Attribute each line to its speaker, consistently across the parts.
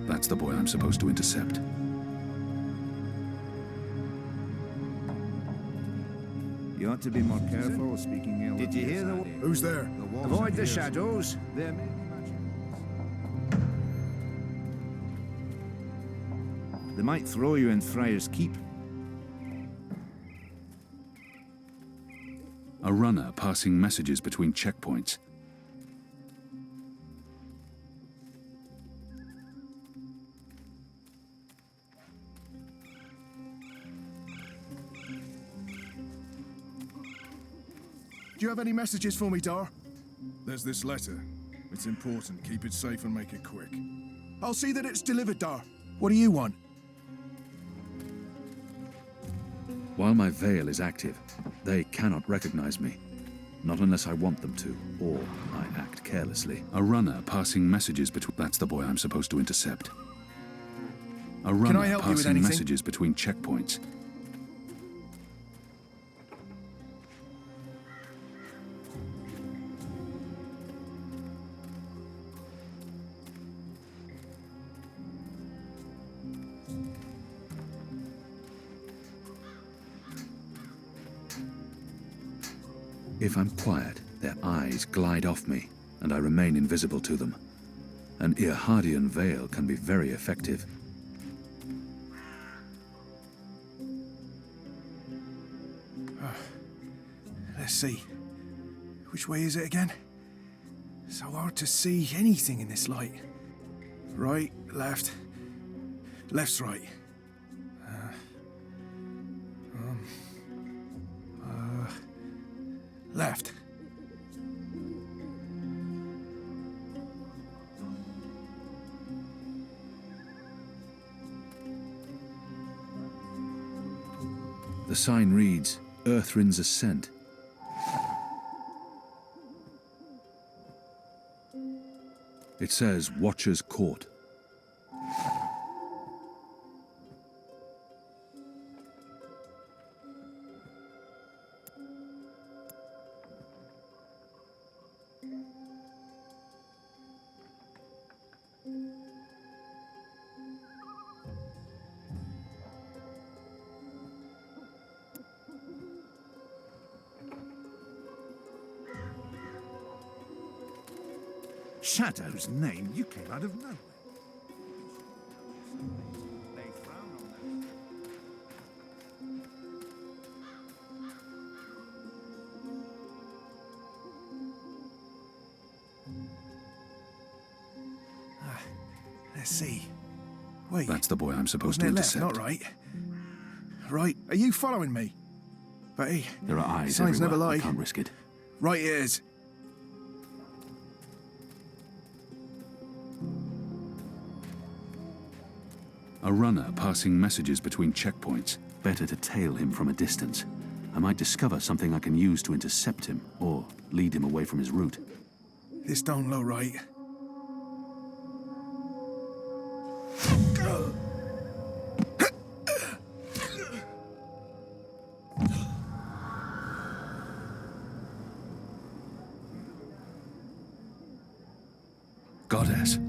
Speaker 1: That's the boy I'm supposed to intercept.
Speaker 2: You ought to be more careful speaking ill.
Speaker 3: Did you hear the...
Speaker 4: Who's there?
Speaker 3: Avoid the shadows.
Speaker 2: There may be magic. They might throw you in Friar's Keep.
Speaker 1: A runner passing messages between checkpoints.
Speaker 4: Do you have any messages for me, Dar? There's this letter. It's important. Keep it safe and make it quick. I'll see that it's delivered, Dar. What do you want?
Speaker 1: While my veil is active, they cannot recognize me. Not unless I want them to, or I act carelessly. A runner passing messages between... That's the boy I'm supposed to intercept. A runner
Speaker 4: I help you with
Speaker 1: passing
Speaker 4: anything?
Speaker 1: messages between checkpoints. If I'm quiet, their eyes glide off me, and I remain invisible to them. An Earhardian veil can be very effective.
Speaker 4: Let's see. Which way is it again? So hard to see anything in this light. Right, left. Left's right. Left.
Speaker 1: The sign reads, Earthrin's Ascent. It says, Watcher's Court.
Speaker 3: Shadow's name, you came out of nowhere.
Speaker 2: They frown on that.
Speaker 4: Let's see. Wait.
Speaker 1: That's the boy I'm supposed
Speaker 4: Wasn't
Speaker 1: to
Speaker 4: it left,
Speaker 1: intercept.
Speaker 4: not right? Right. Are you following me? But hey,
Speaker 1: There are eyes
Speaker 4: signs
Speaker 1: everywhere.
Speaker 4: never lie.
Speaker 1: I can't risk it.
Speaker 4: Right it is.
Speaker 1: A runner passing messages between checkpoints. Better to tail him from a distance. I might discover something I can use to intercept him, or lead him away from his route.
Speaker 4: This don't look right.
Speaker 1: Goddess.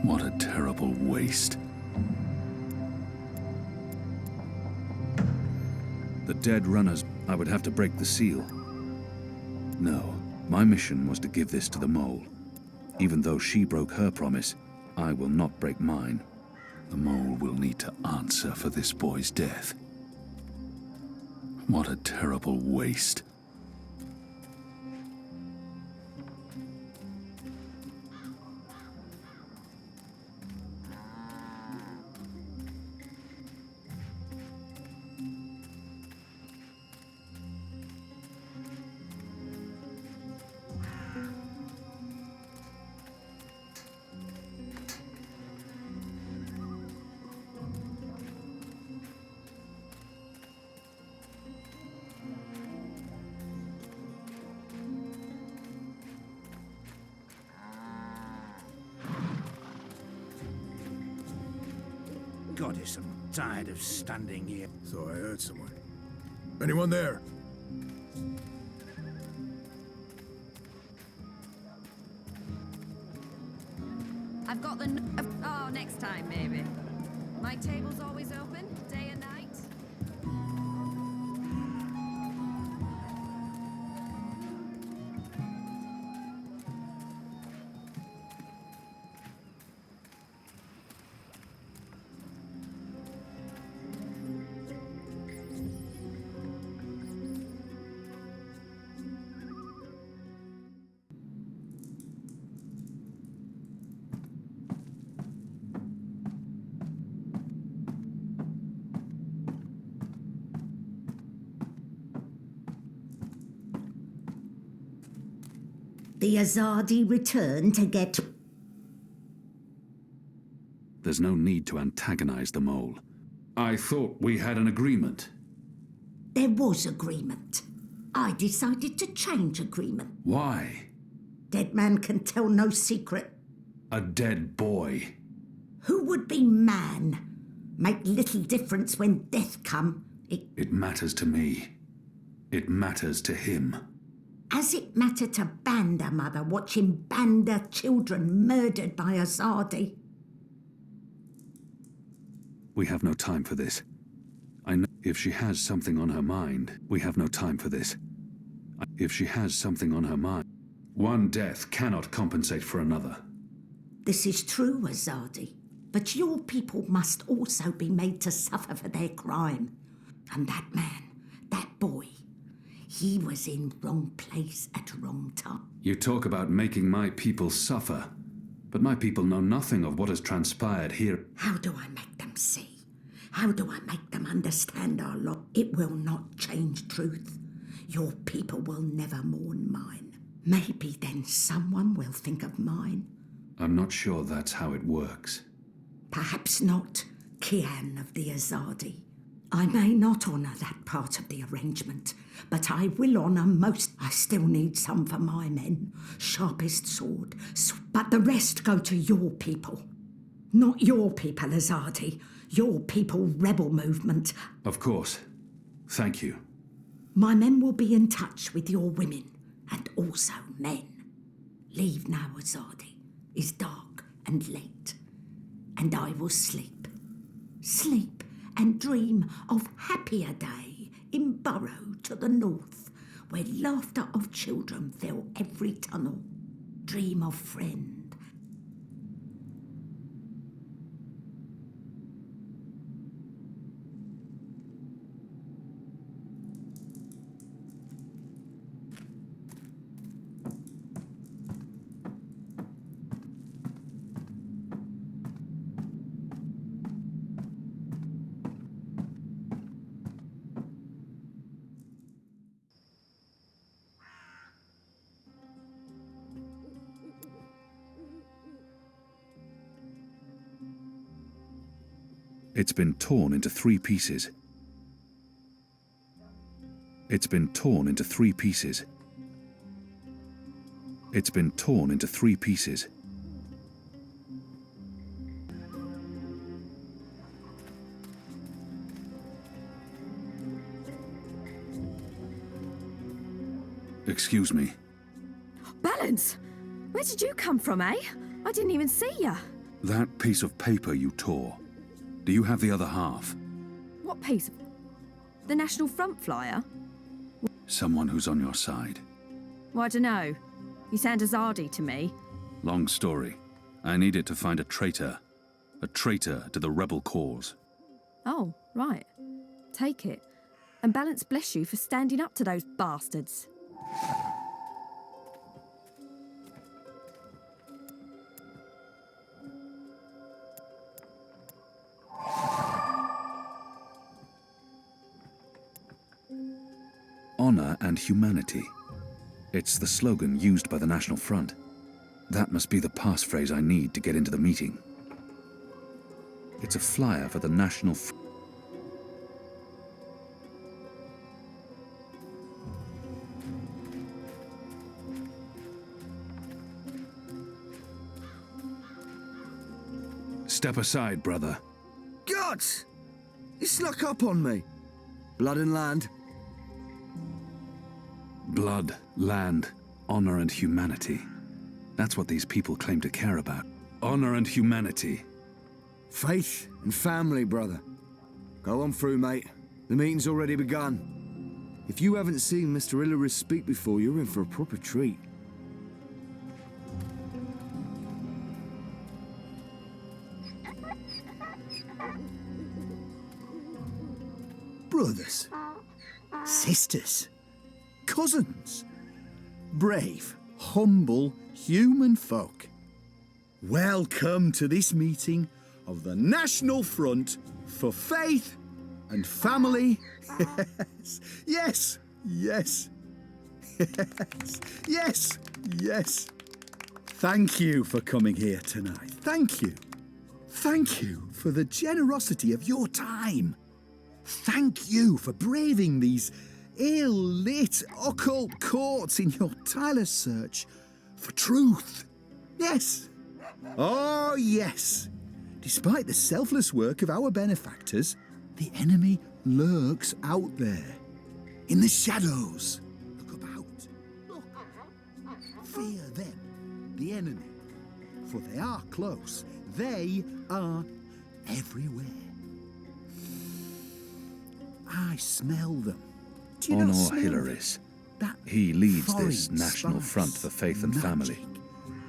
Speaker 1: What a terrible waste. The dead runners, I would have to break the seal. No, my mission was to give this to the mole. Even though she broke her promise, I will not break mine. The mole will need to answer for this boy's death. What a terrible waste.
Speaker 3: Goddess, I'm tired of standing here.
Speaker 4: Thought I heard someone. Anyone there?
Speaker 5: I've got the... Oh, next time, maybe. My table's always open, day and night.
Speaker 6: The Azadi return to get...
Speaker 1: There's no need to antagonize the mole. I thought we had an agreement.
Speaker 6: There was agreement. I decided to change agreement.
Speaker 1: Why?
Speaker 6: Dead man can tell no secret.
Speaker 1: A dead boy.
Speaker 6: Who would be man? Make little difference when death come.
Speaker 1: It matters to me. It matters to him.
Speaker 6: As it matter to Banda mother watching Banda children murdered by Azadi?
Speaker 1: We have no time for this. I know if she has something on her mind, we have no time for this. If she has something on her mind, one death cannot compensate for another.
Speaker 6: This is true, Azadi. But your people must also be made to suffer for their crime. And that man, that boy, he was in wrong place at wrong time.
Speaker 1: You talk about making my people suffer, but my people know nothing of what has transpired here.
Speaker 6: How do I make them see? How do I make them understand our law? It will not change truth. Your people will never mourn mine. Maybe then someone will think of mine.
Speaker 1: I'm not sure that's how it works.
Speaker 6: Perhaps not, Kian of the Azadi. I may not honour that part of the arrangement, but I will honour most. I still need some for my men. Sharpest sword. But the rest go to your people. Not your people, Azadi. Your people rebel movement.
Speaker 1: Of course. Thank you.
Speaker 6: My men will be in touch with your women, and also men. Leave now, Azadi. It's dark and late, and I will sleep. Sleep and dream of happier day in Burrow to the north, where laughter of children fill every tunnel. Dream of friend.
Speaker 1: It's been torn into 3 pieces. It's been torn into 3 pieces. It's been torn into 3 pieces. Excuse me.
Speaker 5: Balance! Where did you come from, eh? I didn't even see ya.
Speaker 1: That piece of paper you tore. Do you have the other half?
Speaker 5: What piece? The National Front flyer?
Speaker 1: Someone who's on your side.
Speaker 5: Well, I dunno. You sound Azadi to me.
Speaker 1: Long story. I needed to find a traitor. A traitor to the rebel cause.
Speaker 5: Oh, right. Take it. And Balance bless you for standing up to those bastards.
Speaker 1: Honor and humanity. It's the slogan used by the National Front. That must be the passphrase I need to get into the meeting. It's a flyer for the National Front. Step aside, brother.
Speaker 2: Gods! You snuck up on me. Blood and land.
Speaker 1: Blood, land, honor and humanity. That's what these people claim to care about. Honor and humanity.
Speaker 2: Faith and family, brother. Go on through, mate. The meeting's already begun. If you haven't seen Mr. Hillary speak before, you're in for a proper treat.
Speaker 3: Brothers, sisters, cousins, brave, humble human folk. Welcome to this meeting of the National Front for Faith and Family. Yes, yes, yes, yes, yes. Thank you for coming here tonight. Thank you. Thank you for the generosity of your time. Thank you for braving these ill-lit occult courts in your tireless search for truth. Yes. Oh, yes. Despite the selfless work of our benefactors, the enemy lurks out there, in the shadows. Look about. Look. Fear them, the enemy, for they are close. They are everywhere. I smell them. Do you not
Speaker 1: Honor
Speaker 3: smell
Speaker 1: Hilaris.
Speaker 3: that
Speaker 1: He leads this
Speaker 3: foreign
Speaker 1: National
Speaker 3: spice,
Speaker 1: Front for Faith and Family.
Speaker 3: magic,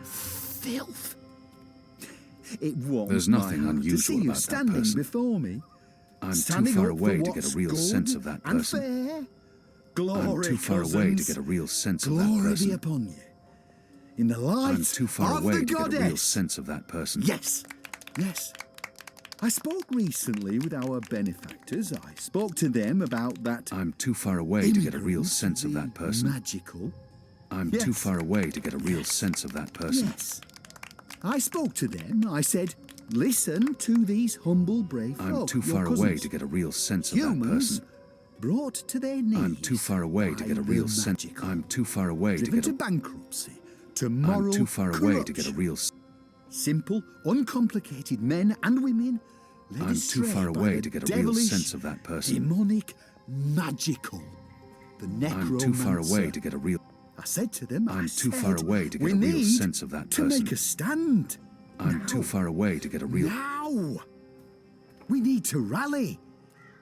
Speaker 3: filth. It warms
Speaker 1: There's
Speaker 3: my
Speaker 1: nothing
Speaker 3: heart to
Speaker 1: unusual
Speaker 3: see you
Speaker 1: about that
Speaker 3: standing
Speaker 1: person.
Speaker 3: before me.
Speaker 1: I'm too
Speaker 3: Standing
Speaker 1: far
Speaker 3: up for
Speaker 1: away to get
Speaker 3: what's
Speaker 1: a real
Speaker 3: good
Speaker 1: sense of that
Speaker 3: and
Speaker 1: person.
Speaker 3: fair.
Speaker 1: I'm
Speaker 3: Glory,
Speaker 1: too far away to
Speaker 3: cousins.
Speaker 1: get a real sense of that
Speaker 3: Glory be
Speaker 1: person.
Speaker 3: upon you. In the light
Speaker 1: I'm too far
Speaker 3: of
Speaker 1: away
Speaker 3: the
Speaker 1: to get a real
Speaker 3: goddess.
Speaker 1: sense of that person.
Speaker 3: Yes, yes. I spoke recently with our benefactors. I spoke to them about that.
Speaker 1: I'm too far away to get a real
Speaker 3: immigrant,
Speaker 1: sense of
Speaker 3: the
Speaker 1: that person.
Speaker 3: Magical.
Speaker 1: I'm
Speaker 3: Yes.
Speaker 1: too far away to get a real
Speaker 3: Yes.
Speaker 1: sense of that person.
Speaker 3: Yes. I spoke to them. I said, listen to these humble, brave folk.
Speaker 1: I'm too
Speaker 3: your
Speaker 1: far away
Speaker 3: cousins.
Speaker 1: to get a real sense of that
Speaker 3: Humans
Speaker 1: person.
Speaker 3: brought to their knees.
Speaker 1: I'm too far away to
Speaker 3: by
Speaker 1: get a
Speaker 3: the
Speaker 1: real sense.
Speaker 3: magical.
Speaker 1: I'm too far away to
Speaker 3: Driven
Speaker 1: get
Speaker 3: to
Speaker 1: a.
Speaker 3: bankruptcy, to moral
Speaker 1: I'm too far away to get a
Speaker 3: corruption.
Speaker 1: real.
Speaker 3: Simple, uncomplicated men and women led
Speaker 1: I'm too
Speaker 3: astray
Speaker 1: far
Speaker 3: by
Speaker 1: away
Speaker 3: the
Speaker 1: to get a real
Speaker 3: devilish,
Speaker 1: sense of that person.
Speaker 3: demonic, magical, the
Speaker 1: I'm too far away
Speaker 3: necromancer.
Speaker 1: to get a real.
Speaker 3: I said to them,
Speaker 1: I'm
Speaker 3: I
Speaker 1: too
Speaker 3: said,
Speaker 1: far away to get
Speaker 3: we
Speaker 1: a real
Speaker 3: need
Speaker 1: sense of that
Speaker 3: to
Speaker 1: person.
Speaker 3: make a stand.
Speaker 1: I'm
Speaker 3: now.
Speaker 1: too far away to get a real.
Speaker 3: Now! We need to rally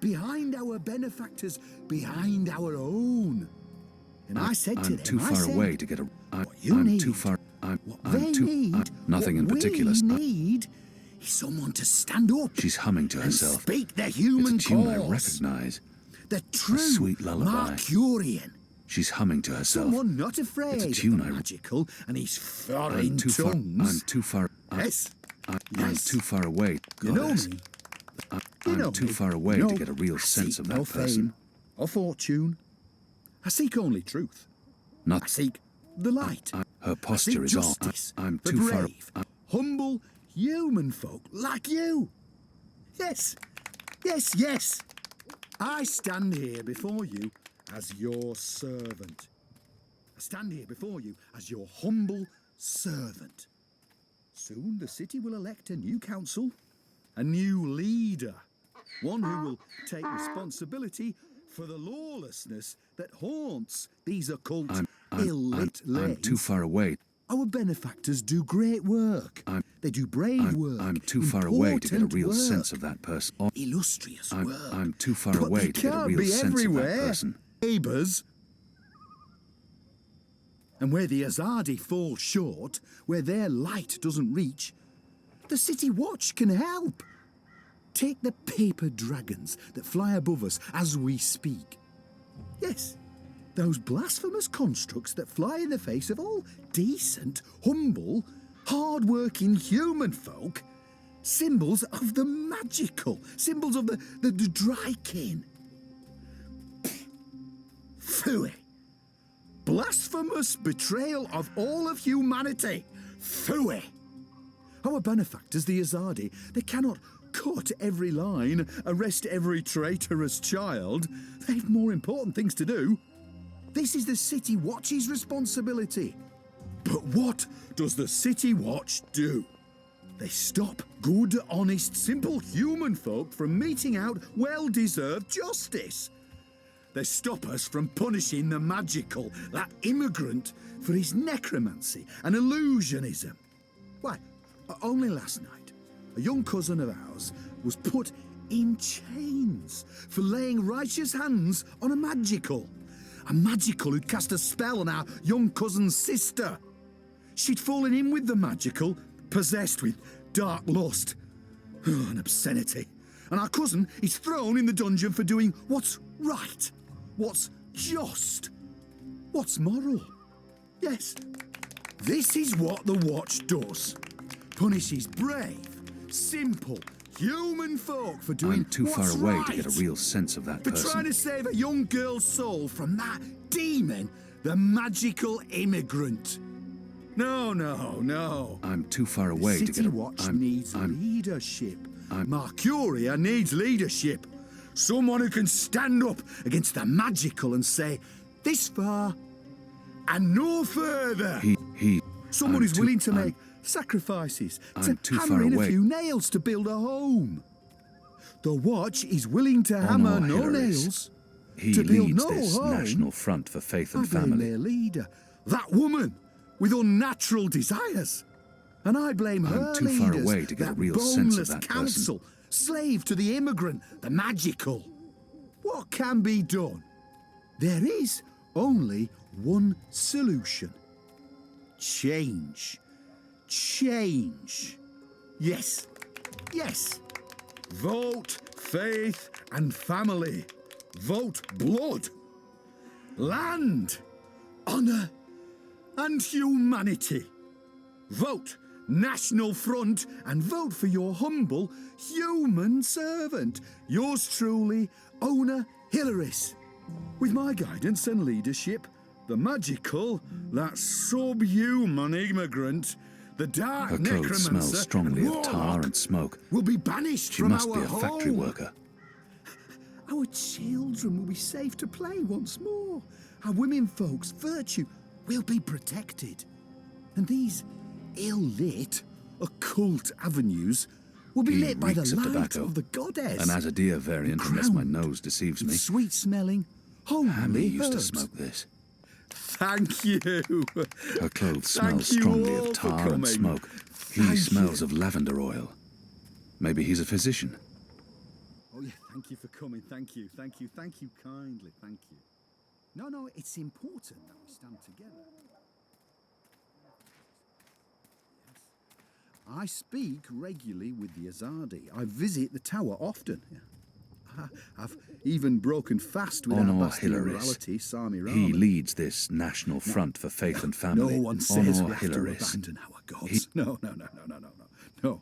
Speaker 3: behind our benefactors, behind our own. And I said to
Speaker 1: I'm
Speaker 3: them,
Speaker 1: too
Speaker 3: I
Speaker 1: far
Speaker 3: said,
Speaker 1: away to get a.
Speaker 3: what you
Speaker 1: I'm
Speaker 3: need,
Speaker 1: too far.
Speaker 3: what
Speaker 1: I'm
Speaker 3: they
Speaker 1: too.
Speaker 3: need,
Speaker 1: nothing in
Speaker 3: what
Speaker 1: particular.
Speaker 3: we need is someone to stand up
Speaker 1: She's humming to
Speaker 3: and
Speaker 1: herself.
Speaker 3: speak the human
Speaker 1: It's a tune I
Speaker 3: cause.
Speaker 1: recognize.
Speaker 3: The true
Speaker 1: sweet lullaby.
Speaker 3: Mercurian.
Speaker 1: She's humming to herself.
Speaker 3: Someone not afraid
Speaker 1: It's a
Speaker 3: of
Speaker 1: tune
Speaker 3: the
Speaker 1: I-
Speaker 3: magical and his
Speaker 1: I'm
Speaker 3: foreign
Speaker 1: too far.
Speaker 3: tongues.
Speaker 1: I'm too far.
Speaker 3: Yes.
Speaker 1: I'm
Speaker 3: Yes.
Speaker 1: too far away.
Speaker 3: You know
Speaker 1: Goddess.
Speaker 3: me.
Speaker 1: I'm
Speaker 3: You know
Speaker 1: too
Speaker 3: me.
Speaker 1: far away
Speaker 3: No,
Speaker 1: to get a real
Speaker 3: I
Speaker 1: sense
Speaker 3: seek
Speaker 1: of
Speaker 3: no
Speaker 1: that person.
Speaker 3: fame or fortune. I seek only truth. I
Speaker 1: Not.
Speaker 3: seek the light.
Speaker 1: Her
Speaker 3: I
Speaker 1: posture
Speaker 3: seek
Speaker 1: is on.
Speaker 3: justice.
Speaker 1: I'm
Speaker 3: the
Speaker 1: too far.
Speaker 3: brave, humble human folk like you. Yes, yes, yes. I stand here before you as your servant. I stand here before you as your humble servant. Soon the city will elect a new council, a new leader, one who will take responsibility for the lawlessness that haunts these occult, ill-lit
Speaker 1: I'm
Speaker 3: lanes.
Speaker 1: too far away.
Speaker 3: Our benefactors do great work. They do brave work.
Speaker 1: I'm too far away to get a
Speaker 3: important
Speaker 1: real
Speaker 3: work,
Speaker 1: sense of that person.
Speaker 3: illustrious work.
Speaker 1: I'm too far
Speaker 3: But
Speaker 1: away
Speaker 3: they
Speaker 1: to get a
Speaker 3: can't
Speaker 1: real
Speaker 3: be
Speaker 1: sense of that
Speaker 3: everywhere.
Speaker 1: person.
Speaker 3: Neighbours. And where the Azadi fall short, where their light doesn't reach, the City Watch can help. Take the paper dragons that fly above us as we speak. Yes, those blasphemous constructs that fly in the face of all decent, humble, hard-working human folk. Symbols of the magical, symbols of the Drykin. Phooey. Blasphemous betrayal of all of humanity. Phooey. Our benefactors, the Azadi, they cannot cut every line, arrest every traitorous child. They've more important things to do. This is the City Watch's responsibility. But what does the City Watch do? They stop good, honest, simple human folk from meting out well-deserved justice. they stop us from punishing the magical, that immigrant, for his necromancy and illusionism. Why, only last night, a young cousin of ours was put in chains for laying righteous hands on a magical. A magical who'd cast a spell on our young cousin's sister. She'd fallen in with the magical, possessed with dark lust and obscenity. And our cousin is thrown in the dungeon for doing what's right, what's just, what's moral. Yes, this is what the Watch does. Punishes brave, simple, human folk for doing
Speaker 1: I'm too far
Speaker 3: what's
Speaker 1: away
Speaker 3: right,
Speaker 1: to get a real sense of that
Speaker 3: for trying to save a young girl's soul from that demon, the magical immigrant. No, no, no.
Speaker 1: I'm too far away to
Speaker 3: City
Speaker 1: get a...
Speaker 3: Watch needs leadership. Mercuria needs leadership. Someone who can stand up against the magical and say, this far and no further. Someone who's willing to make sacrifices, to hammer in a few nails to build a home. The Watch is willing to hammer no nails to build no
Speaker 1: this
Speaker 3: home.
Speaker 1: National Front for Faith and
Speaker 3: I blame
Speaker 1: Family.
Speaker 3: their leader, that woman with unnatural desires. And I blame her
Speaker 1: I'm too far
Speaker 3: leaders,
Speaker 1: away to get a
Speaker 3: that
Speaker 1: real sense of
Speaker 3: boneless
Speaker 1: that
Speaker 3: council, slave to the immigrant, the magical. What can be done? There is only one solution. Change. Change. Yes. Yes. Vote faith and family. Vote blood. Land. Honor. And humanity. Vote National Front and vote for your humble human servant. Yours truly, Owner Hilaris. With my guidance and leadership, the magical, that subhuman immigrant, the dark
Speaker 1: Her clothes
Speaker 3: necromancer
Speaker 1: smell strongly
Speaker 3: and
Speaker 1: of tar
Speaker 3: warlock
Speaker 1: and smoke.
Speaker 3: will be banished
Speaker 1: She
Speaker 3: from
Speaker 1: must
Speaker 3: our
Speaker 1: be a factory
Speaker 3: home.
Speaker 1: worker.
Speaker 3: Our children will be safe to play once more. Our women folks' virtue will be protected. And these ill-lit, occult avenues will be
Speaker 1: He
Speaker 3: lit by the
Speaker 1: reeks of
Speaker 3: light
Speaker 1: tobacco.
Speaker 3: of the goddess.
Speaker 1: An Azadea variant, unless my
Speaker 3: Crowned
Speaker 1: nose deceives me.
Speaker 3: Sweet-smelling,
Speaker 1: Hammy
Speaker 3: homely
Speaker 1: used to
Speaker 3: herbs.
Speaker 1: smoke this.
Speaker 3: Thank you.
Speaker 1: Her clothes smell
Speaker 3: Thank you
Speaker 1: strongly
Speaker 3: all
Speaker 1: of
Speaker 3: for
Speaker 1: tar and
Speaker 3: coming.
Speaker 1: smoke. He
Speaker 3: Thank
Speaker 1: smells
Speaker 3: you.
Speaker 1: of lavender oil. Maybe he's a physician.
Speaker 3: Oh yeah, thank you for coming. Thank you, thank you, thank you kindly, thank you. No, it's important that we stand together. I speak regularly with the Azadi. I visit the tower often. I've even broken fast with our
Speaker 1: Honor
Speaker 3: bastard
Speaker 1: Hilaris.
Speaker 3: morality, Sami
Speaker 1: He
Speaker 3: Rahman.
Speaker 1: leads this National Front for Faith and Family.
Speaker 3: No one says
Speaker 1: Honor
Speaker 3: we have to
Speaker 1: Hilaris.
Speaker 3: abandon our gods. No.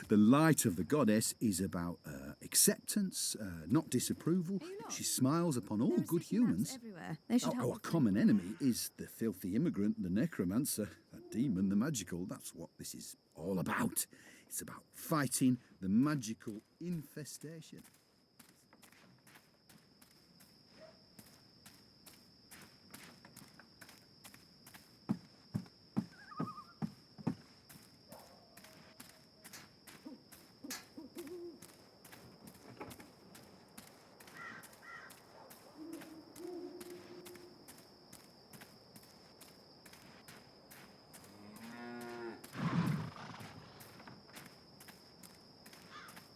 Speaker 3: The light of the goddess is about acceptance, not disapproval. She smiles upon all good humans.
Speaker 5: Everywhere. They should help
Speaker 3: Our common enemy is the filthy immigrant, the necromancer, that demon, the magical. That's what this is all about. It's about fighting the magical infestation.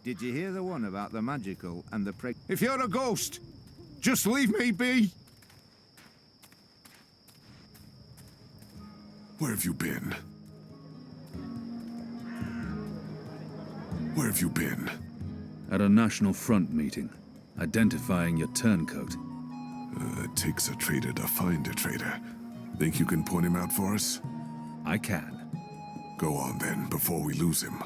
Speaker 7: Did you hear the one about the magical and the preg... If you're a ghost, just leave me be!
Speaker 8: Where have you been? Where have you been?
Speaker 1: At a National Front meeting, identifying your turncoat.
Speaker 8: It takes a traitor to find a traitor. Think you can point him out for us?
Speaker 1: I can.
Speaker 8: Go on then, before we lose him.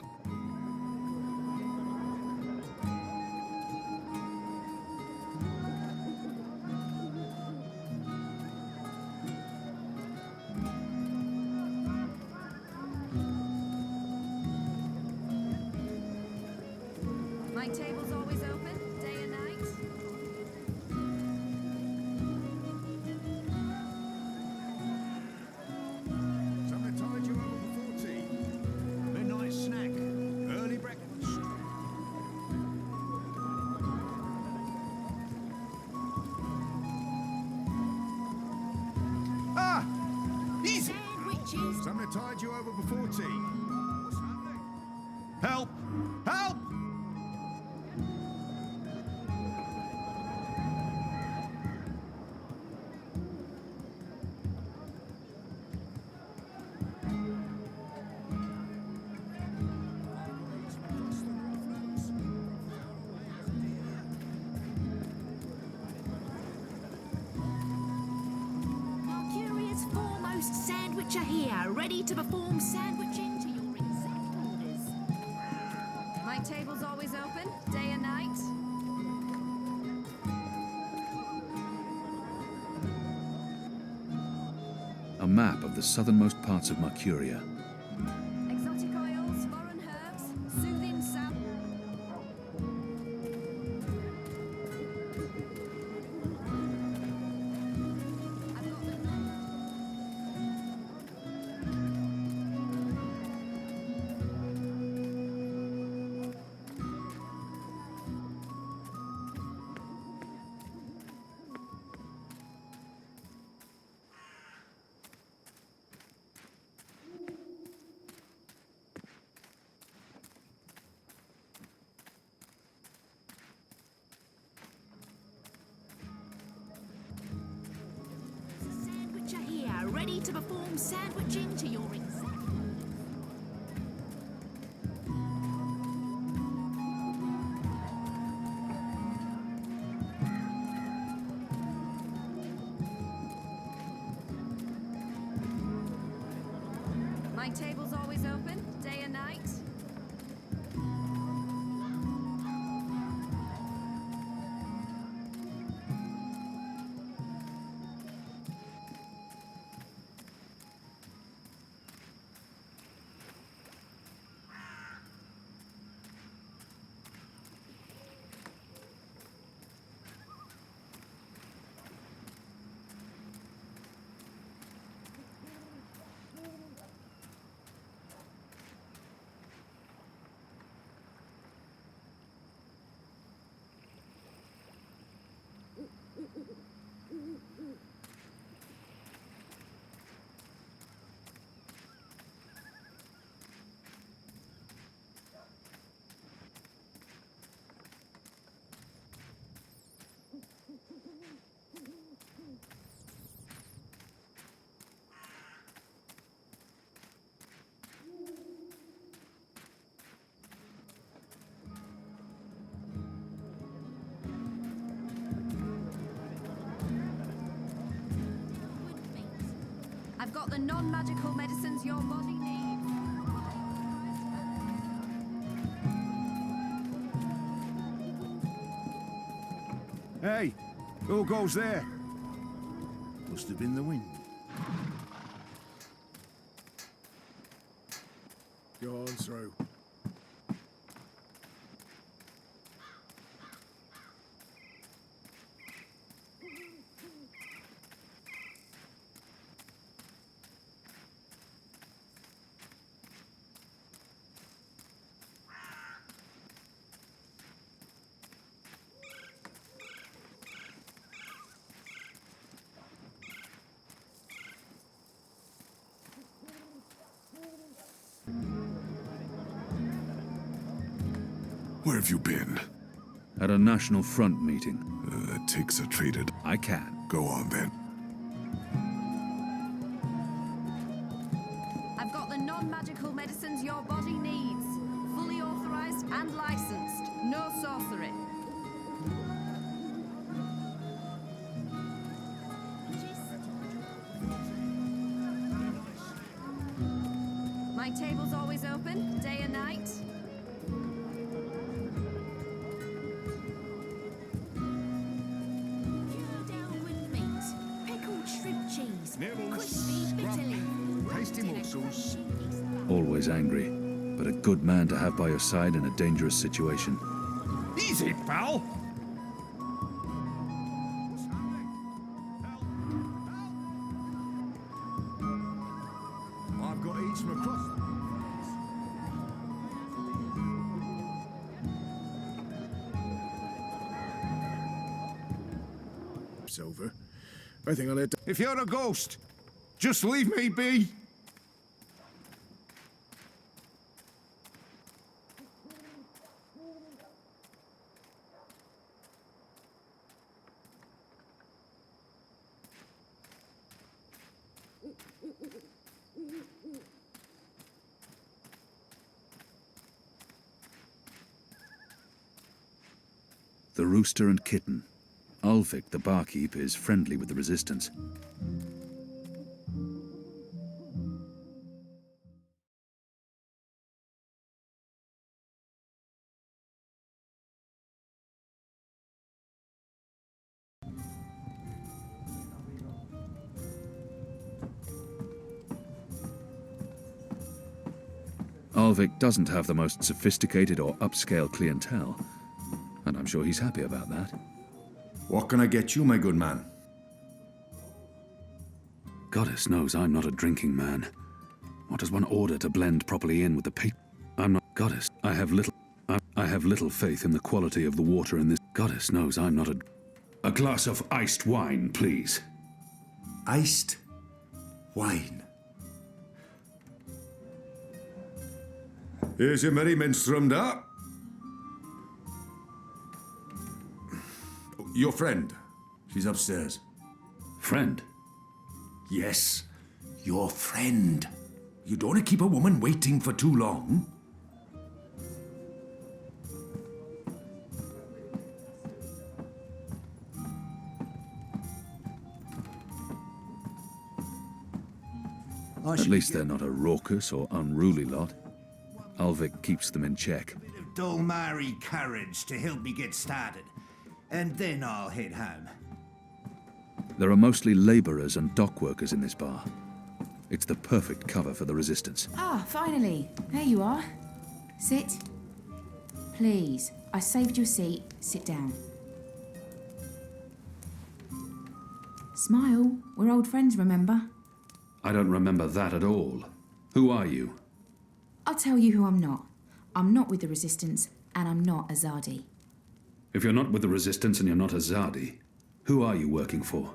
Speaker 5: My table's always open, day and night.
Speaker 3: Something tied you over before tea. Midnight snack. Early breakfast.
Speaker 2: tide you over before tea. What's happening?
Speaker 7: Help! Help!
Speaker 6: Curious foremost sandwicher here, ready to perform sandwiching to your exact orders.
Speaker 5: My table's always open, day and night.
Speaker 1: A map of the southernmost parts of Mercuria.
Speaker 5: Exotic oils, foreign herbs, soothing sound. I've got the
Speaker 6: Sandwicher here, ready to perform sandwiching to your exact orders.
Speaker 5: My table's always open, day and night. I've got the non-magical medicines your body needs.
Speaker 7: Hey, who goes there?
Speaker 3: Must have been the wind.
Speaker 4: Go on through.
Speaker 8: Where have you been?
Speaker 1: At a National Front meeting.
Speaker 8: That takes a traitor.
Speaker 1: I can.
Speaker 8: Go on then.
Speaker 5: I've got the non-magical medicines your body needs. Fully authorized and licensed. No sorcery. My table's always open, day and night.
Speaker 6: Down with meat, pickled shrimp cheese, crispy bitterleaf,
Speaker 3: tasty morsels.
Speaker 1: Always angry, but a good man to have by your side in a dangerous situation.
Speaker 7: Easy, pal!
Speaker 2: I've got each from across.
Speaker 4: It's over. I think I'll let.
Speaker 7: If you're a ghost, just leave me be.
Speaker 1: the rooster and kitten. Ulvik, the barkeep, is friendly with the resistance. Ulvik doesn't have the most sophisticated or upscale clientele, and I'm sure he's happy about that.
Speaker 9: What can I get you, my good man?
Speaker 1: Goddess knows I'm not a drinking man. What does one order to blend properly in with the pay? I'm not goddess. I have little faith in the quality of the water in this. Goddess knows I'm not a glass of iced wine, please.
Speaker 9: Iced wine. Here's your merriment strummed up. Your friend. She's upstairs.
Speaker 1: Friend?
Speaker 9: Yes, your friend. You don't want to keep a woman waiting for too long.
Speaker 1: At least they're not a raucous or unruly lot. Ulvik keeps them in check.
Speaker 7: A bit of Dolmari courage to help me get started, and then I'll head home.
Speaker 1: There are mostly labourers and dock workers in this bar. It's the perfect cover for the resistance.
Speaker 10: Ah, finally. There you are. Sit. Please, I saved you a seat. Sit down. Smile. We're old friends, remember?
Speaker 1: I don't remember that at all. Who are you?
Speaker 10: I'll tell you who I'm not. I'm not with the Resistance, and I'm not Azadi.
Speaker 1: If you're not with the resistance and you're not Azadi, who are you working for?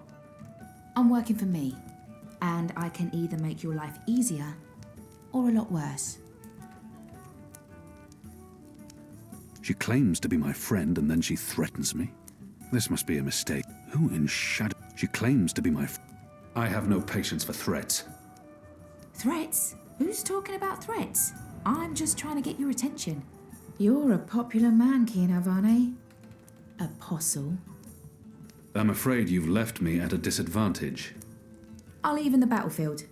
Speaker 10: I'm working for me, and I can either make your life easier or a lot worse.
Speaker 1: She claims to be my friend and then she threatens me. This must be a mistake. Who in shadow? She claims to be my I have no patience for threats.
Speaker 10: Threats? Who's talking about threats? I'm just trying to get your attention. You're a popular man, Kianavane. Apostle.
Speaker 1: I'm afraid you've left me at a disadvantage.
Speaker 10: I'll even the battlefield.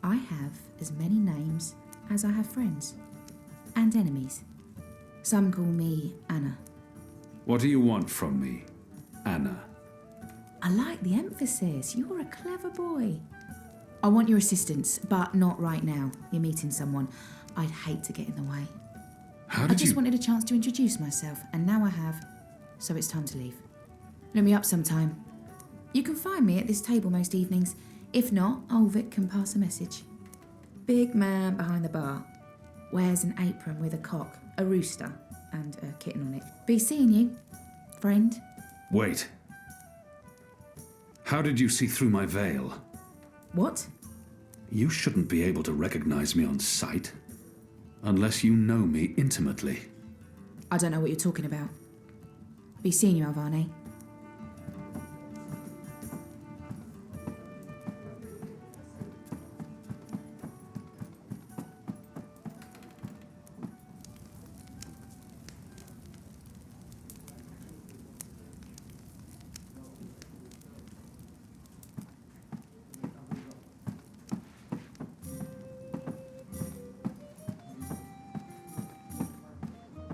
Speaker 10: I have as many names as I have friends. And enemies. Some call me Anna.
Speaker 1: What do you want from me, Anna?
Speaker 10: I like the emphasis. You're a clever boy. I want your assistance, but not right now. You're meeting someone. I'd hate to get in the way.
Speaker 1: How
Speaker 10: I
Speaker 1: did
Speaker 10: just
Speaker 1: you...
Speaker 10: wanted a chance to introduce myself, and now I have. So it's time to leave. Look me up sometime. You can find me at this table most evenings. If not, Ulvik can pass a message. Big man behind the bar. Wears an apron with a cock, a rooster, and a kitten on it. Be seeing you, friend.
Speaker 1: Wait. How did you see through my veil?
Speaker 10: What?
Speaker 1: You shouldn't be able to recognize me on sight. Unless you know me intimately.
Speaker 10: I don't know what you're talking about. Be seeing you, Alvane.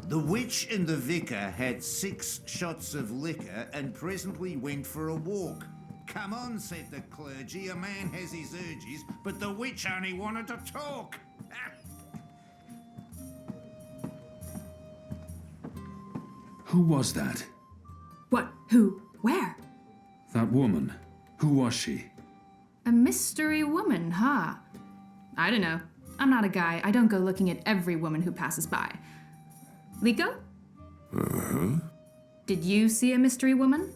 Speaker 7: The witch and the vicar had 6 shots of liquor and presently went for a walk. Come on, said the clergy, a man has his urges, but the witch only wanted to talk.
Speaker 1: Who was that?
Speaker 11: What? Who? Where?
Speaker 1: That woman. Who was she?
Speaker 11: A mystery woman, huh? I don't know. I'm not a guy. I don't go looking at every woman who passes by. Liko?
Speaker 8: Uh-huh.
Speaker 11: Did you see a mystery woman?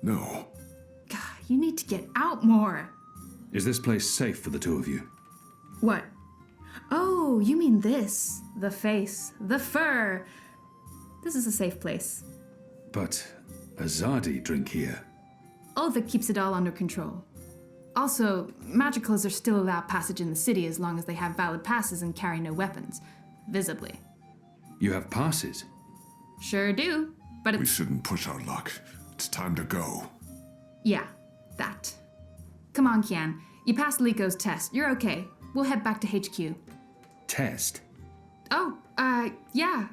Speaker 8: No.
Speaker 11: God, you need to get out more.
Speaker 1: Is this place safe for the two of you?
Speaker 11: What? Oh, you mean this. The face. The fur. This is a safe place.
Speaker 1: But Azadi drink here.
Speaker 11: Ulvik keeps it all under control. Also, magicals are still allowed passage in the city as long as they have valid passes and carry no weapons. Visibly.
Speaker 1: You have passes?
Speaker 11: Sure do. but
Speaker 8: We
Speaker 11: it's...
Speaker 8: shouldn't push our luck. It's time to go.
Speaker 11: Yeah, that. Come on, Kian. You passed Liko's test. You're okay. We'll head back to HQ.
Speaker 1: Test?
Speaker 11: Oh, yeah.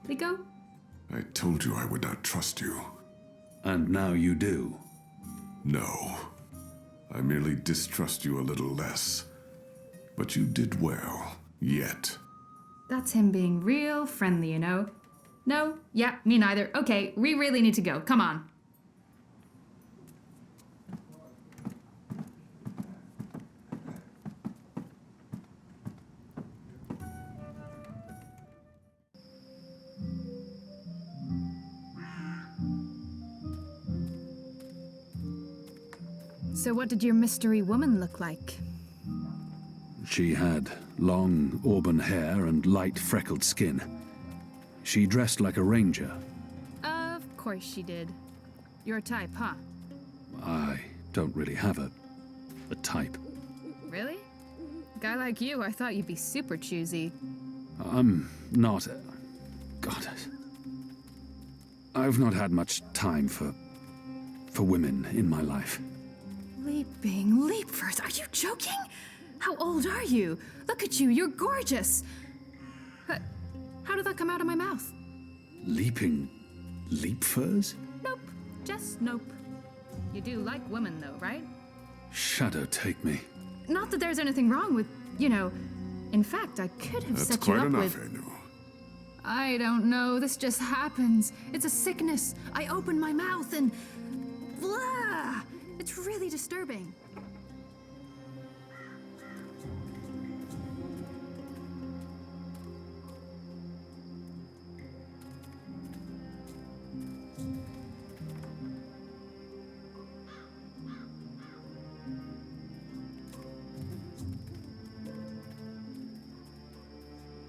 Speaker 11: Liko?
Speaker 8: I told you I would not trust you.
Speaker 1: And now you do.
Speaker 8: No. I merely distrust you a little less. But you did well. Yet.
Speaker 11: That's him being real friendly, you know? No? Yeah, me neither. Okay, we really need to go. Come on. So what did your mystery woman look like?
Speaker 1: She had long auburn hair and light freckled skin. She dressed like a ranger.
Speaker 11: Of course she did. Your type, huh?
Speaker 1: I don't really have a type.
Speaker 11: Really? A guy like you, I thought you'd be super choosy.
Speaker 1: I'm not... God. I've not had much time for women in my life.
Speaker 11: Leaping leapers, are you joking? How old are you? Look at you, you're gorgeous. But how did that come out of my mouth?
Speaker 1: Leaping leapfurs?
Speaker 11: Nope, just nope. You do like women though, right?
Speaker 1: Shadow take me.
Speaker 11: Not that there's anything wrong with, you know, in fact, I could have
Speaker 8: That's
Speaker 11: set you
Speaker 8: quite
Speaker 11: up
Speaker 8: enough,
Speaker 11: with...
Speaker 8: Anu.
Speaker 11: I don't know, this just happens. It's a sickness. I open my mouth and... blah! It's really disturbing.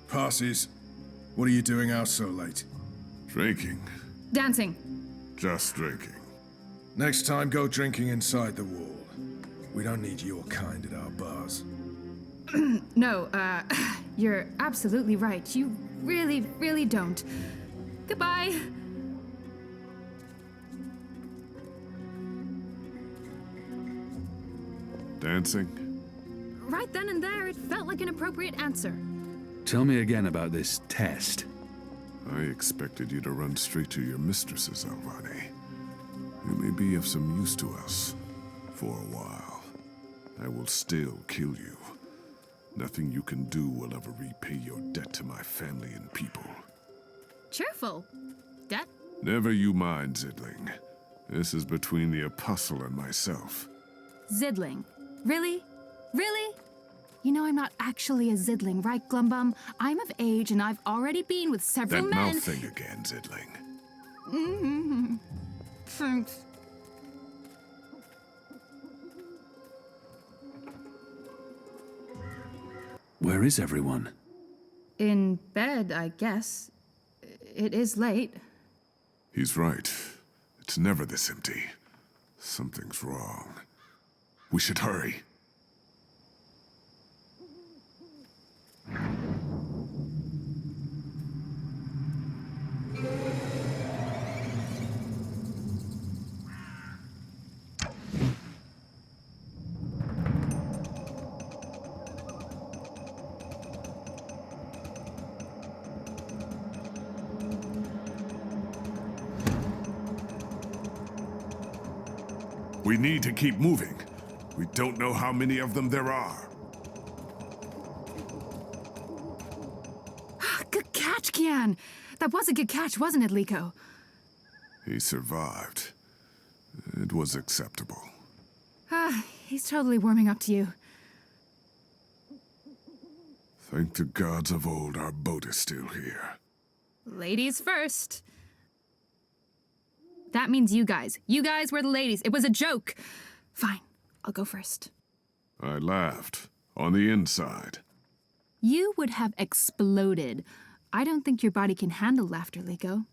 Speaker 4: Passes. What are you doing out so late?
Speaker 8: Drinking.
Speaker 11: Dancing.
Speaker 8: Just drinking.
Speaker 4: Next time, go drinking inside the wall. We don't need your kind at our bars.
Speaker 11: No, you're absolutely right. You really, really don't. Goodbye.
Speaker 8: Dancing?
Speaker 11: Right then and there, it felt like an appropriate answer.
Speaker 1: Tell me again about this test.
Speaker 8: I expected you to run straight to your mistresses, Alvani. You may be of some use to us. For a while. I will still kill you. Nothing you can do will ever repay your debt to my family and people.
Speaker 11: Cheerful. Debt?
Speaker 8: Never you mind, Zidling. This is between the Apostle and myself.
Speaker 11: Zidling. Really? Really? You know I'm not actually a Zidling, right, Glumbum? I'm of age and I've already been with several
Speaker 8: That
Speaker 11: men...
Speaker 8: mouth thing again, Zidling.
Speaker 11: Mm-hmm. Thanks.
Speaker 1: Where is everyone?
Speaker 11: In bed, I guess. It is late.
Speaker 8: He's right. It's never this empty. Something's wrong. We should hurry. We need to keep moving. We don't know how many of them there are.
Speaker 11: Good catch, Kian! That was a good catch, wasn't it, Liko?
Speaker 8: He survived. It was acceptable.
Speaker 11: He's totally warming up to you.
Speaker 8: Thank the gods of old our boat is still here.
Speaker 11: Ladies first. That means you guys. You guys were the ladies. It was a joke. Fine, I'll go first.
Speaker 8: I laughed. On the inside.
Speaker 11: You would have exploded. I don't think your body can handle laughter, Liko.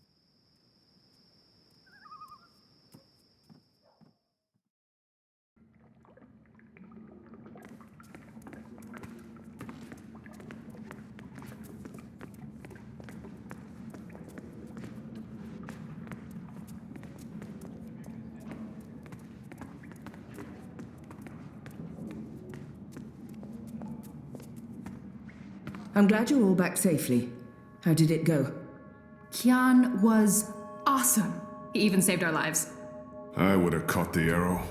Speaker 12: I'm glad you're all back safely. How did it go?
Speaker 11: Kian was awesome. He even saved our lives.
Speaker 8: I would have caught the arrow.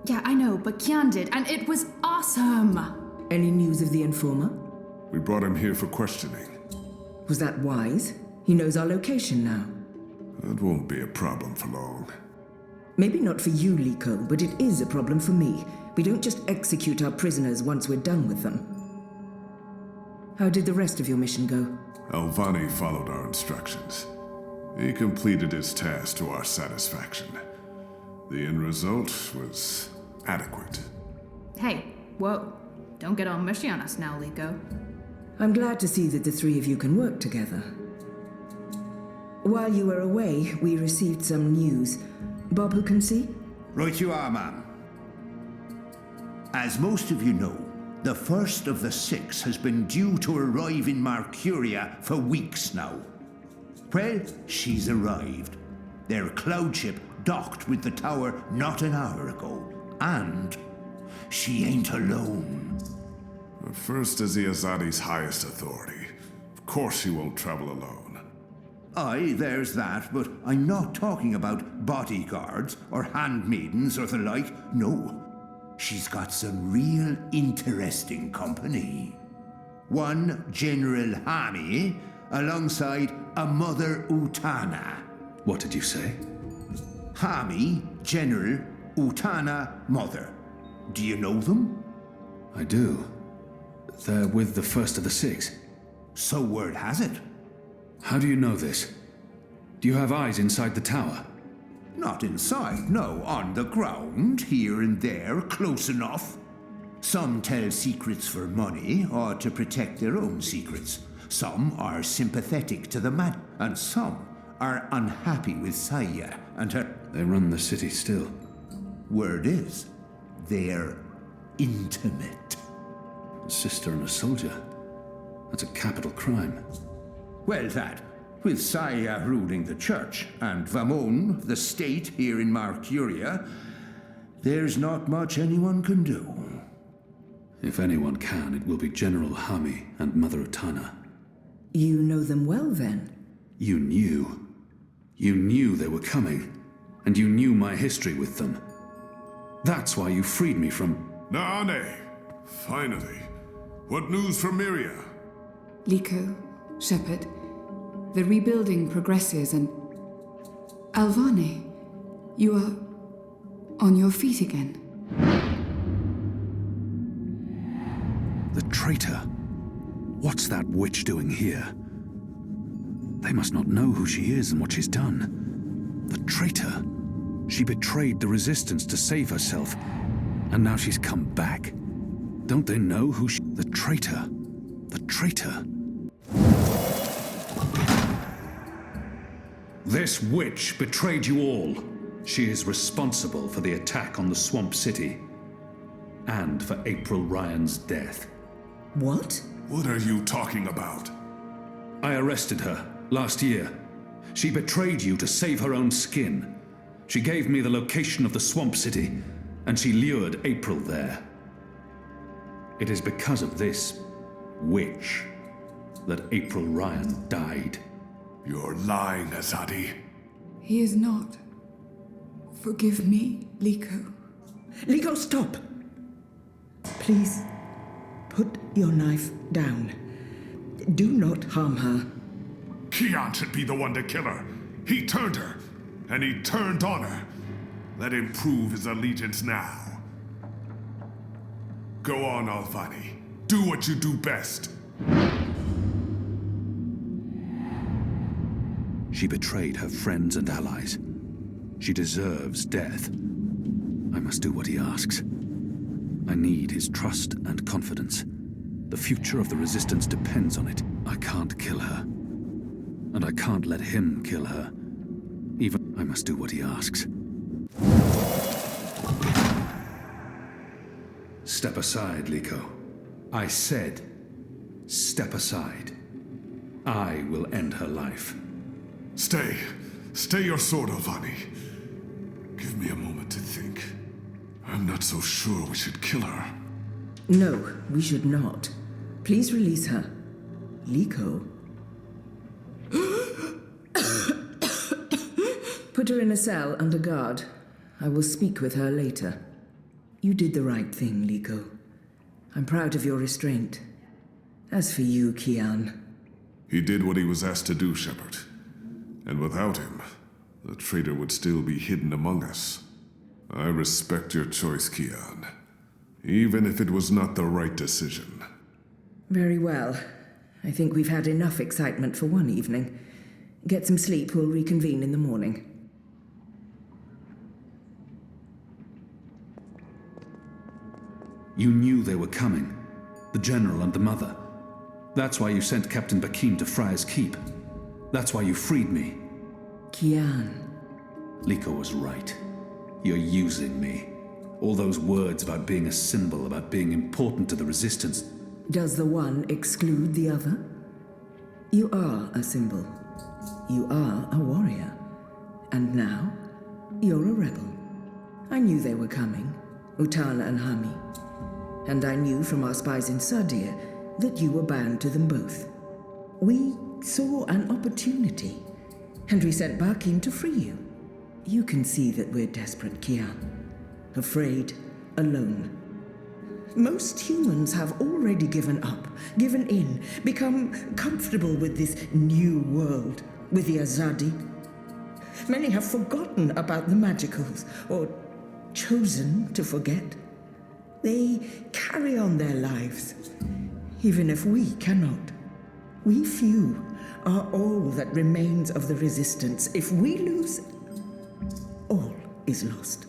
Speaker 11: Yeah, I know, but Kian did, and it was awesome.
Speaker 12: Any news of the informer?
Speaker 8: We brought him here for questioning.
Speaker 12: Was that wise? He knows our location now.
Speaker 8: That won't be a problem for long.
Speaker 12: Maybe not for you, Liko, but it is a problem for me. We don't just execute our prisoners once we're done with them. How did the rest of your mission go?
Speaker 8: Alvani followed our instructions. He completed his task to our satisfaction. The end result was adequate.
Speaker 11: Hey, whoa. Don't get all mushy on us now, Liko.
Speaker 12: I'm glad to see that the three of you can work together. While you were away, we received some news. Bob, who can see?
Speaker 7: Right you are, ma'am. As most of you know, the first of the 6 has been due to arrive in Mercuria for weeks now. Well, she's arrived. Their cloud ship docked with the tower not an hour ago. And she ain't alone.
Speaker 8: The first is the Azadi's highest authority. Of course she won't travel alone.
Speaker 7: Aye, there's that, but I'm not talking about bodyguards or handmaidens or the like. No, she's got some real interesting company. One General Hami alongside a Mother Utana.
Speaker 1: What did you say?
Speaker 7: Hami, General, Utana, Mother. Do you know them?
Speaker 1: I do. They're with the first of the 6.
Speaker 7: So word has it.
Speaker 1: How do you know this? Do you have eyes inside the tower?
Speaker 7: Not inside, no. On the ground, here and there, close enough. Some tell secrets for money or to protect their own secrets. Some are sympathetic to the man, and some are unhappy with Saya and her...
Speaker 1: They run the city still.
Speaker 7: Word is, they're intimate.
Speaker 1: A sister and a soldier. That's a capital crime.
Speaker 7: Well, that, with Saya ruling the church and Vamon, the state here in Mercuria, there's not much anyone can do.
Speaker 1: If anyone can, it will be General Hami and Mother Utana.
Speaker 12: You know them well, then?
Speaker 1: You knew. You knew they were coming, and you knew my history with them. That's why you freed me from...
Speaker 8: Naane! Finally. What news from Miria?
Speaker 13: Liko, Shepard, the rebuilding progresses and... Alvani, you are on your feet again.
Speaker 1: The traitor. What's that witch doing here? They must not know who she is and what she's done. The traitor. She betrayed the resistance to save herself, and now she's come back. Don't they know who she... The traitor. The traitor. This witch betrayed you all. She is responsible for the attack on the Swamp City and for April Ryan's death.
Speaker 12: What?
Speaker 8: What are you talking about?
Speaker 1: I arrested her last year. She betrayed you to save her own skin. She gave me the location of the Swamp City, and she lured April there. It is because of this witch that April Ryan died.
Speaker 8: You're lying, Azadi.
Speaker 13: He is not. Forgive me, Liko.
Speaker 12: Liko, stop! Please, put your knife down. Do not harm her.
Speaker 8: Kian should be the one to kill her. He turned her, and he turned on her. Let him prove his allegiance now. Go on, Alvani. Do what you do best.
Speaker 1: She betrayed her friends and allies. She deserves death. I must do what he asks. I need his trust and confidence. The future of the Resistance depends on it. I can't kill her. And I can't let him kill her. Even I must do what he asks. Step aside, Liko. I said, step aside. I will end her life.
Speaker 8: Stay. Stay your sword, Alvani. Give me a moment to think. I'm not so sure we should kill her.
Speaker 12: No, we should not. Please release her. Liko? Put her in a cell under guard. I will speak with her later. You did the right thing, Liko. I'm proud of your restraint. As for you, Kian...
Speaker 8: He did what he was asked to do, Shepard. And without him, the traitor would still be hidden among us. I respect your choice, Kian. Even if it was not the right decision.
Speaker 12: Very well. I think we've had enough excitement for one evening. Get some sleep, we'll reconvene in the morning.
Speaker 1: You knew they were coming. The General and the Mother. That's why you sent Captain Bakim to Friar's Keep. That's why you freed me.
Speaker 12: Kian.
Speaker 1: Liko was right. You're using me. All those words about being a symbol, about being important to the Resistance.
Speaker 12: Does the one exclude the other? You are a symbol. You are a warrior. And now, you're a rebel. I knew they were coming, Utana and Hami. And I knew from our spies in Sardia that you were bound to them both. We saw an opportunity, and we sent Bakim to free you. You can see that we're desperate, Kian. Afraid, alone. Most humans have already given up, given in, become comfortable with this new world, with the Azadi. Many have forgotten about the magicals, or chosen to forget. They carry on their lives, even if we cannot. We few are all that remains of the Resistance. If we lose, all is lost.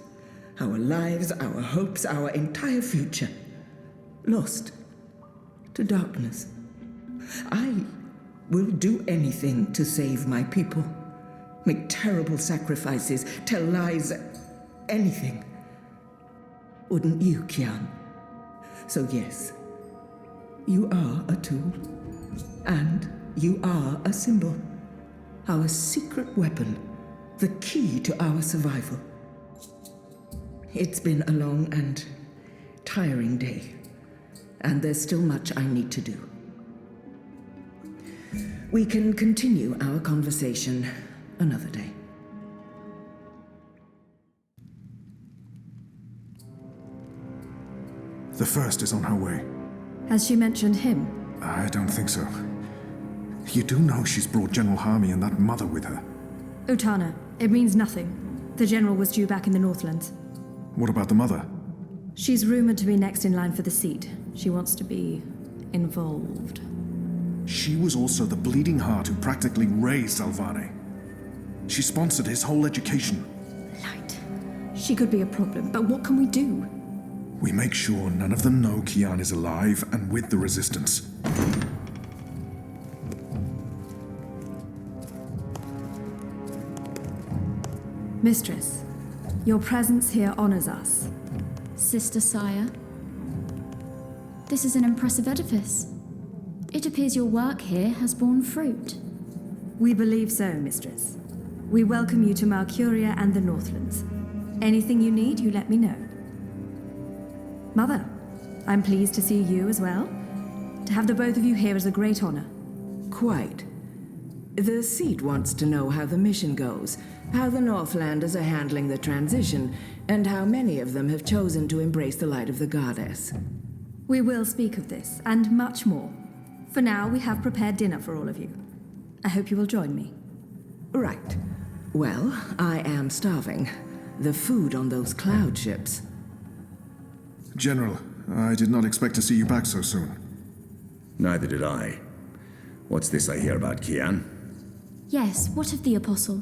Speaker 12: Our lives, our hopes, our entire future. Lost to darkness. I will do anything to save my people. Make terrible sacrifices, tell lies, anything. Wouldn't you, Kian? So yes, you are a tool, and you are a symbol. Our secret weapon, the key to our survival. It's been a long and tiring day, and there's still much I need to do. We can continue our conversation another day.
Speaker 4: The first is on her way.
Speaker 11: Has she mentioned him?
Speaker 4: I don't think so. You do know she's brought General Hami and that mother with her.
Speaker 11: Utana, it means nothing. The General was due back in the Northlands.
Speaker 4: What about the mother?
Speaker 11: She's rumored to be next in line for the seat. She wants to be involved.
Speaker 4: She was also the bleeding heart who practically raised Alvane. She sponsored his whole education.
Speaker 11: Light. She could be a problem, but what can we do?
Speaker 4: We make sure none of them know Kian is alive and with the Resistance.
Speaker 11: Mistress, your presence here honors us.
Speaker 14: Sister Sire, this is an impressive edifice. It appears your work here has borne fruit.
Speaker 11: We believe so, Mistress. We welcome you to Malcuria and the Northlands. Anything you need, you let me know. Mother, I'm pleased to see you as well. To have the both of you here is a great honor.
Speaker 12: Quite. The seat wants to know how the mission goes, how the Northlanders are handling the transition, and how many of them have chosen to embrace the light of the goddess.
Speaker 11: We will speak of this, and much more. For now, we have prepared dinner for all of you. I hope you will join me.
Speaker 12: Right. Well, I am starving. The food on those cloud ships.
Speaker 4: General, I did not expect to see you back so soon.
Speaker 15: Neither did I. What's this I hear about Kian?
Speaker 14: Yes, what of the Apostle?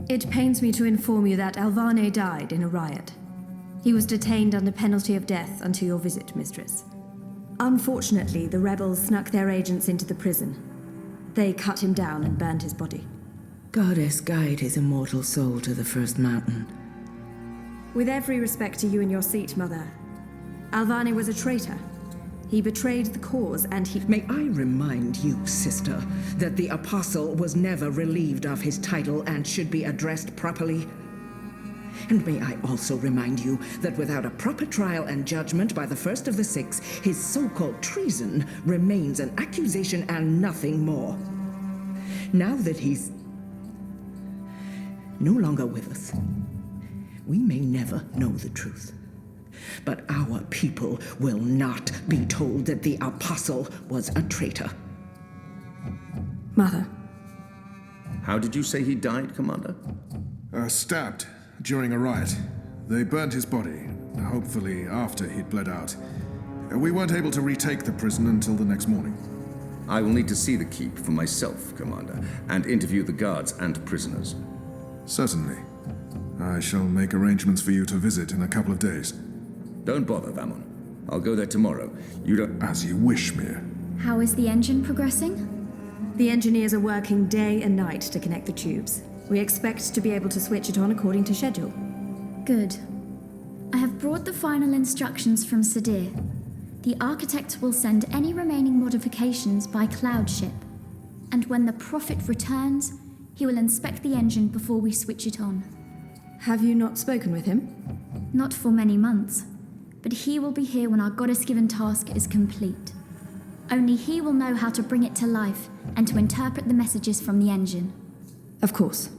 Speaker 11: It pains me to inform you that Alvane died in a riot. He was detained under penalty of death until your visit, Mistress. Unfortunately, the rebels snuck their agents into the prison. They cut him down and burned his body.
Speaker 12: Goddess guide his immortal soul to the first mountain.
Speaker 11: With every respect to you and your seat, Mother, Alvane was a traitor. He betrayed the cause and he...
Speaker 12: May I remind you, sister, that the Apostle was never relieved of his title and should be addressed properly? And may I also remind you that without a proper trial and judgment by the first of the 6, his so-called treason remains an accusation and nothing more. Now that he's no longer with us, we may never know the truth. But our people will not be told that the apostle was a traitor.
Speaker 11: Mother.
Speaker 15: How did you say he died, Commander?
Speaker 4: Stabbed during a riot. They burnt his body, hopefully after he'd bled out. We weren't able to retake the prison until the next morning.
Speaker 15: I will need to see the keep for myself, Commander, and interview the guards and prisoners.
Speaker 4: Certainly. I shall make arrangements for you to visit in a couple of days.
Speaker 15: Don't bother, Vamon. I'll go there tomorrow. You don't...
Speaker 4: As you wish, Mir.
Speaker 14: How is the engine progressing?
Speaker 11: The engineers are working day and night to connect the tubes. We expect to be able to switch it on according to schedule.
Speaker 14: Good. I have brought the final instructions from Sadir. The architect will send any remaining modifications by cloud ship. And when the Prophet returns, he will inspect the engine before we switch it on.
Speaker 11: Have you not spoken with him?
Speaker 14: Not for many months, but he will be here when our goddess-given task is complete. Only he will know how to bring it to life and to interpret the messages from the engine.
Speaker 11: Of course.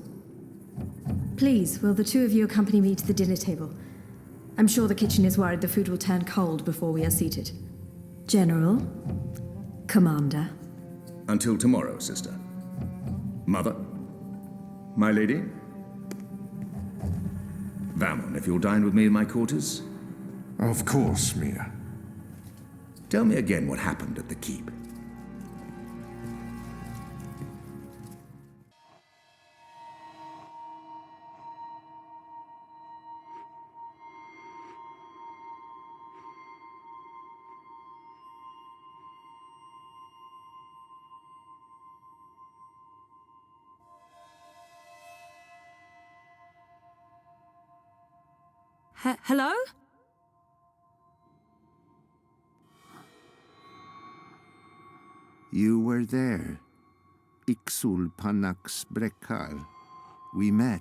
Speaker 11: Please, will the two of you accompany me to the dinner table? I'm sure the kitchen is worried the food will turn cold before we are seated. General, Commander.
Speaker 15: Until tomorrow, sister. Mother? My lady? Vamon, if you'll dine with me in my quarters?
Speaker 4: Of course, Mia.
Speaker 15: Tell me again what happened at the keep.
Speaker 11: Hello?
Speaker 16: You were there. Ixul Panax Brekar. We met.